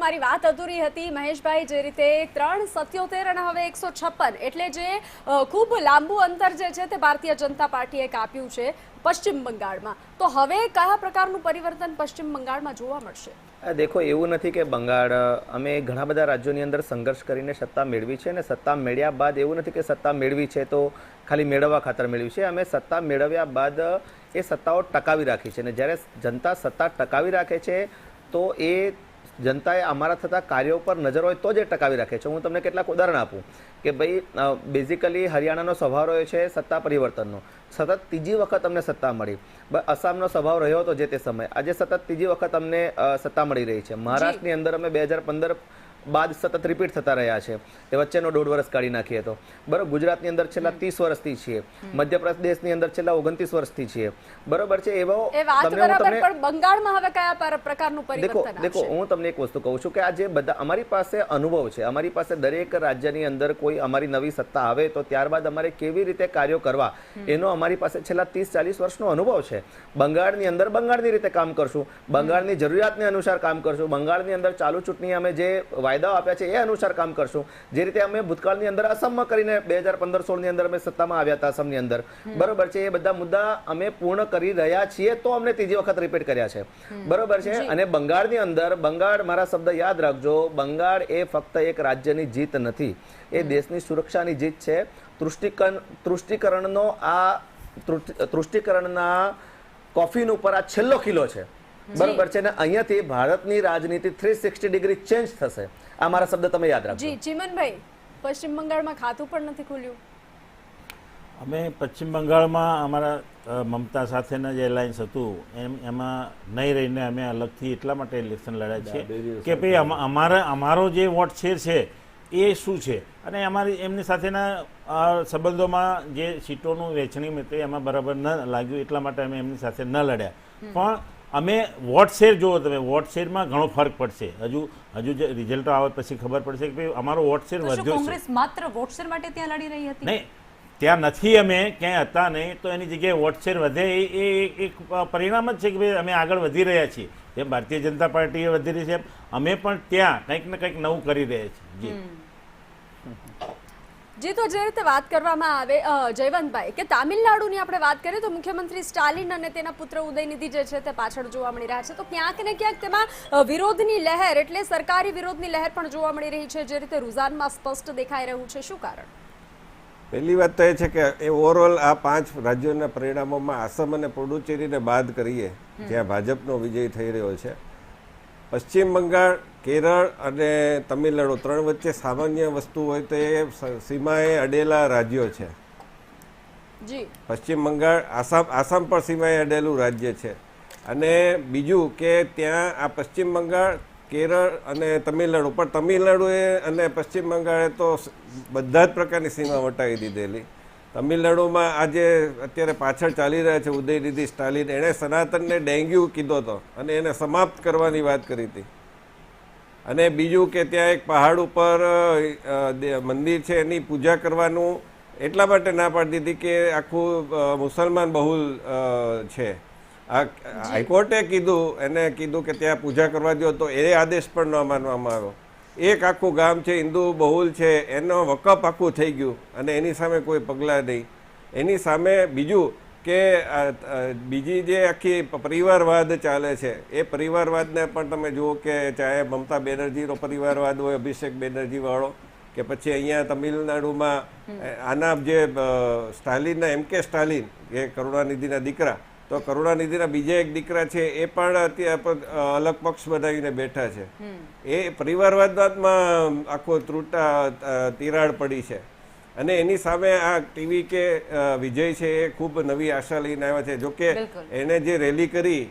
મારી વાત અધૂરી હતી મહેશભાઈ, જે રીતે 377 અને હવે 156 એટલે જે ખૂબ લાંબુ અંતર જે છે તે ભારતીય જનતા પાર્ટીએ કાપ્યું છે પશ્ચિમ બંગાળમાં, તો હવે કયા પ્રકારનું પરિવર્તન પશ્ચિમ બંગાળમાં જોવા મળશે? દેખો, એવું નથી કે બંગાળ, અમે ઘણા બધા રાજ્યોની અંદર સંઘર્ષ કરીને સત્તા મેળવી છે અને સત્તા મેળવ્યા બાદ એવું નથી કે સત્તા મેળવી છે તો ખાલી મેળવવા ખાતર મેળવી છે. અમે સત્તા મેળવ્યા બાદ એ સત્તાઓ ટકાવી રાખી છે અને જ્યારે જનતા સત્તા ટકાવી રાખે છે તો એ જનતાએ અમારા થતા કાર્યો પર નજર હોય તો જ એ ટકાવી રાખે છે. હું તમને કેટલાક ઉદાહરણ આપું કે ભાઈ, બેઝિકલી હરિયાણાનો સ્વભાવ રહ્યો છે સત્તા પરિવર્તનનો. સતત ત્રીજી વખત અમને સત્તા મળી. આસામનો સ્વભાવ રહ્યો હતો જે તે સમયે. આજે સતત ત્રીજી વખત અમને સત્તા મળી રહી છે. મહારાષ્ટ્રની અંદર અમે 2015 બાદ સતત રિપીટ થતા રહ્યા છે. એ વચ્ચેનો 1.5 વર્ષ કાઢી નાખીએ તો બરાબર. ગુજરાતની અંદર છેલ્લા 30 વર્ષથી છીએ. મધ્યપ્રદેશની અંદર છેલ્લા 29 વર્ષથી છીએ. બરોબર છે. એવો બંગાળમાં હવે કયા પ્રકારનું પરિવર્તન આવશે? દેખો, હું તમને એક વસ્તુ કહું છું કે આ જે બધા અમારી પાસે અનુભવ છે, અમારી પાસે દરેક રાજ્યની અંદર કોઈ અમારી નવી સત્તા આવે તો ત્યારબાદ અમારે કેવી રીતે કાર્યો કરવા એનો અમારી પાસે છેલ્લા 30-40 વર્ષનો અનુભવ છે. બંગાળની અંદર બંગાળની રીતે કામ કરશું, બંગાળની જરૂરિયાતને અનુસાર કામ કરશું, બંગાળની અંદર ચાલુ ચૂંટણી અમે જે વાયદાઓ આપ્યા છે એ અનુસાર કામ કરશું. જે રીતે અમે ભૂતકાળની અંદર અસમમાં કરીને 2015-16 ની અંદર અમે સત્તામાં આવ્યા હતા અસમની અંદર, બરોબર છે. એ બધા મુદ્દા અમે પૂર્ણ કરી રહ્યા છીએ તો અમને ત્રીજી વખત રિપીટ કર્યા છે, બરોબર છે. અને બંગાળની અંદર, બંગાળ, મારા શબ્દ યાદ રાખજો, બંગાળ એ ફક્ત એક રાજ્યની જીત નથી, એ દેશની સુરક્ષાની જીત છે. તૃષ્ટિકરણના કોફીન ઉપર આ છેલ્લો કિલ્લો છે, બરોબર છે. ને અહીંયાથી ભારતની રાજનીતિ 360 ડિગ્રી ચેન્જ થશે. આ મારા શબ્દ તમે યાદ રાખજો. જી ચીમનભાઈ, પશ્ચિમ બંગાળમાં ખાતું પણ નથી ખુલ્યું. અમે પશ્ચિમ બંગાળમાં અમારા મમતા સાથેના જે એલાયન્સ હતું એમાં નહીં રહીને અમે અલગથી એટલા માટે ઇલેક્શન લડ્યા છે કે ભાઈ અમારો જે વોટ શેર છે એ શું છે અને અમારી એમની સાથેના સંબંધોમાં જે સીટોનું વહેંચણી હતી એમાં બરાબર ન લાગ્યું, એટલા માટે અમે એમની સાથે ન લડ્યા. પણ અમે વોટ શેર જુઓ, તમે વોટ શેરમાં ઘણો ફરક પડશે. હજુ જે રિઝલ્ટો આવે પછી ખબર પડશે કે ભાઈ અમારો વોટ શેર વધ્યો છે. કોંગ્રેસ માત્ર વોટ શેર માટે ત્યાં લડી રહી હતી? નહીં, ત્યાં નથી, અમે ક્યાંય હતા નહીં, તો એની જગ્યાએ વોટ શેર વધે એ એક પરિણામ જ છે કે ભાઈ અમે આગળ વધી રહ્યા છીએ. જેમ ભારતીય જનતા પાર્ટી વધી રહી છે અમે પણ ત્યાં કંઈક ને કંઈક નવું કરી રહ્યા છીએ. જી, તો જે રીતે વાત કરવામાં આવે જયવંતભાઈ કે તામિલનાડુની આપણે વાત કરીએ તો મુખ્યમંત્રી સ્ટાલિન અને તેના પુત્ર ઉદયનિધિ જે છે તે પાછળ જોવા મળી રહ્યા છે, તો ક્યાંક ને ક્યાંક તેમાં વિરોધની લહેર એટલે સરકારી વિરોધની લહેર પણ જોવા મળી રહી છે, જે રીતે રૂઝાનમાં સ્પષ્ટ દેખાઈ રહ્યું છે. શું કારણ? પહેલી વાત તો એ છે કે એ ઓવરઓલ આ 5 રાજ્યોના પરિણામોમાં આસામ અને પુડુચેરીને બાદ કરીએ જ્યાં ભાજપનો વિજય થઈ રહ્યો છે, પશ્ચિમ બંગાળ, કેરળ અને તમિલનાડુ 3 વચ્ચે સામાન્ય વસ્તુ હોય તો એ સીમાએ અડેલા રાજ્યો છે. પશ્ચિમ બંગાળ, આસામ પણ સીમાએ અડેલું રાજ્ય છે. અને બીજું કે ત્યાં આ પશ્ચિમ બંગાળ, કેરળ અને તમિલનાડુ, પણ તમિલનાડુએ અને પશ્ચિમ બંગાળે તો બધા જ પ્રકારની સીમા વટાવી દીધેલી. તમિલનાડુમાં આજે અત્યારે પાછળ ચાલી રહ્યા છે ઉદયનિધિ સ્ટાલિન, એણે સનાતનને ડેન્ગ્યુ કીધો હતો અને એને સમાપ્ત કરવાની વાત કરી હતી. અને બીજું કે ત્યાં એક પહાડ ઉપર મંદિર છે એની પૂજા કરવાનું એટલા માટે ના પાડી દીધી કે આખું મુસલમાન બહુલ છે. હાઈકોર્ટે એને કીધું કે ત્યાં પૂજા કરવા દો, તો એ આદેશ પણ ન માનવામાં આવ્યો. એક આખું ગામ છે હિન્દુ બહુલ છે એનો વકફ આખું થઈ ગયું અને એની સામે કોઈ પગલાં નહીં. એની સામે બીજું કે બીજી જે આખી પરિવારવાદ ચાલે છે એ પરિવારવાદને પણ તમે જુઓ કે ચાહે મમતા બેનર્જીનો પરિવારવાદ હોય, અભિષેક બેનર્જીવાળો, કે પછી અહીંયા તમિલનાડુમાં આના જે સ્ટાલિનના MK સ્ટાલિન એ કરુણાનિધિના દીકરા, તો કરુણાનિધિના બીજા એક દીકરા છે એ પણ અત્યારે અલગ પક્ષ બનાવીને બેઠા છે. એ પરિવારવાદમાં આખો તિરાડ પડી છે. અને એની સામે આ ટીવી કે વિજય છે એ ખૂબ નવી આશા લઈને આવ્યા છે. જોકે એને જે રેલી કરી